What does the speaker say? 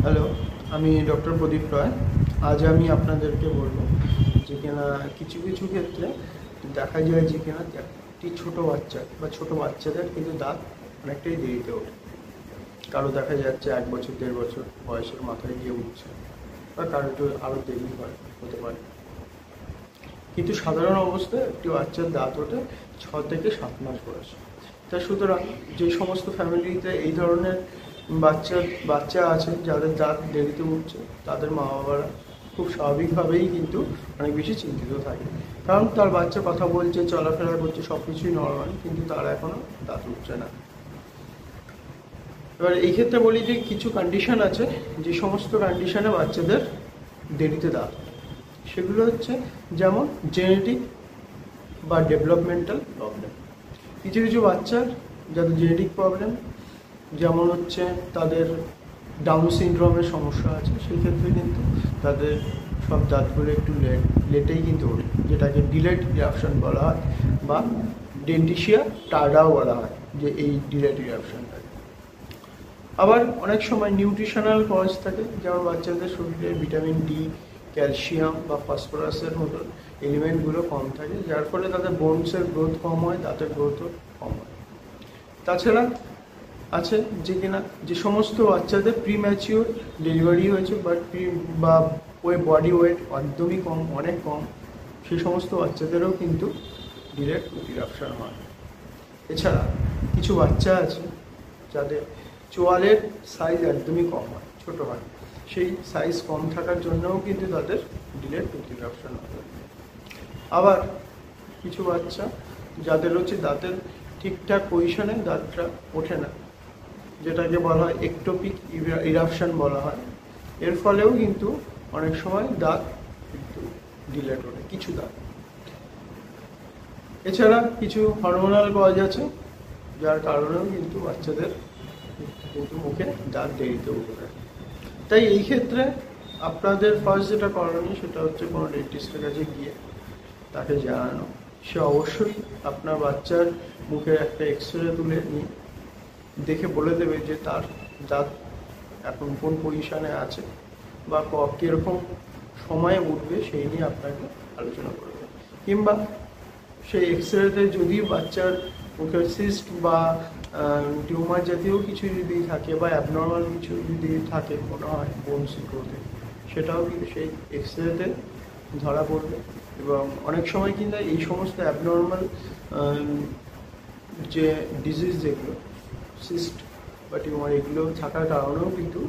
Hello, আমি doctor প্রদীপ রয়। আজ আমি আপনাদেরকে বলবো যে কিনা কিছু কিছু ক্ষেত্রে দেখা যায় যে কিনা একটি ছোটো বাচ্চা বা ছোটো বাচ্চাদের কিন্তু দাঁত অনেকটাই দেরিতে ওঠে। কারো দেখা যাচ্ছে 1 বছর 1.5 বছর বয়সের মাথায় গিয়ে উঠছে, বা কারো একটু আরও দেরি হতে পারে। কিন্তু সাধারণ অবস্থায় একটি বাচ্চার দাঁত ওঠে 6 থেকে 7 মাস বয়সে। তা সুতরাং যে সমস্ত ফ্যামিলিতে এই ধরনের বাচ্চা আছে যাদের দাঁত দেরিতে উঠছে, তাদের মা বাবারা খুব স্বাভাবিকভাবেই কিন্তু অনেক বেশি চিন্তিত থাকে। কারণ তার বাচ্চা কথা বলছে, চলাফেরা করছে, সব কিছুই নর্মাল, কিন্তু তার এখনও দাঁত উঠছে না। এবার এই ক্ষেত্রে বলি যে কিছু কন্ডিশন আছে, যে সমস্ত কন্ডিশনে বাচ্চাদের দেরিতে দাঁত ওঠে। সেগুলো হচ্ছে যেমন জেনেটিক বা ডেভেলপমেন্টাল প্রবলেম। কিছু কিছু বাচ্চার যাদের জেনেটিক প্রবলেম, যেমন হচ্ছে তাদের ডাউন সিনড্রোমের সমস্যা আছে, সেই ক্ষেত্রে কিন্তু তাদের সব দাঁতগুলো একটু লেটেই কিন্তু ওঠে, যেটাকে ডিলেড ইরাপশন বলা হয়, বা ডেন্টিশিয়া টার্ডাও বলা হয়, যে এই ডিলেড ইরাপশনটাকে। আবার অনেক সময় নিউট্রিশনাল কজ থাকে, যেমন বাচ্চাদের শরীরে ভিটামিন ডি, ক্যালসিয়াম বা ফসফরাসের মতো এলিমেন্টগুলো কম থাকে, যার ফলে তাদের বোনসের গ্রোথ কম হয়, দাঁতের গ্রোথও কম হয়। তাছাড়া আছে যে কিনা যে সমস্ত বাচ্চাদের প্রিম্যাচিওর ডেলিভারি হয়েছে বা ওই বডি ওয়েট একদমই কম, অনেক কম, সেই সমস্ত বাচ্চাদেরও কিন্তু ডিলেড ইরাপশন হয়। এছাড়া কিছু বাচ্চা আছে যাদের চোয়ালের সাইজ একদমই কম হয়, ছোটো হয়, সেই সাইজ কম থাকার জন্যও কিন্তু তাদের ডিলেড ইরাপশন হয়। আবার কিছু বাচ্চা যাদের হচ্ছে দাঁতের ঠিকঠাক পজিশনে দাঁতটা ওঠে না, যেটাকে বলা হয় একটোপিক ইরাপশন বলা হয়, এর ফলেও কিন্তু অনেক সময় দাঁত কিন্তু ডিলেট ওঠে, কিছু দাঁত। এছাড়া কিছু হরমোনাল কজ আছে, যার কারণেও কিন্তু বাচ্চাদের কিন্তু মুখে দাঁত দেরিতে উঠে যায়। তাই এই ক্ষেত্রে আপনাদের ফার্স্ট যেটা করণীয় সেটা হচ্ছে কোনো ডেন্টিস্টের কাছে গিয়ে তাকে জানানো। সে অবশ্যই আপনার বাচ্চার মুখের একটা এক্সরে তুলে নিয়ে দেখে বলে দেবে যে তার দাঁত এখন কোন পজিশনে আছে বা কীরকম সময়ে উঠবে, সেই নিয়ে আপনাকে আলোচনা করবে। কিংবা সেই এক্সরেতে যদি বাচ্চার মুখের সিস্ট বা টিউমার জাতীয় কিছু যদি থাকে বা অ্যাবনর্মাল কিছু যদি থাকে মনে হয় বোনস গ্রোথে, সেটাও কিন্তু সেই এক্সরেতে ধরা পড়বে। এবং অনেক সময় কিন্তু এই সমস্ত অ্যাবনর্মাল যে ডিজিজ, যেগুলো সিস্ট বা টিউমার, এগুলো থাকার কারণেও কিন্তু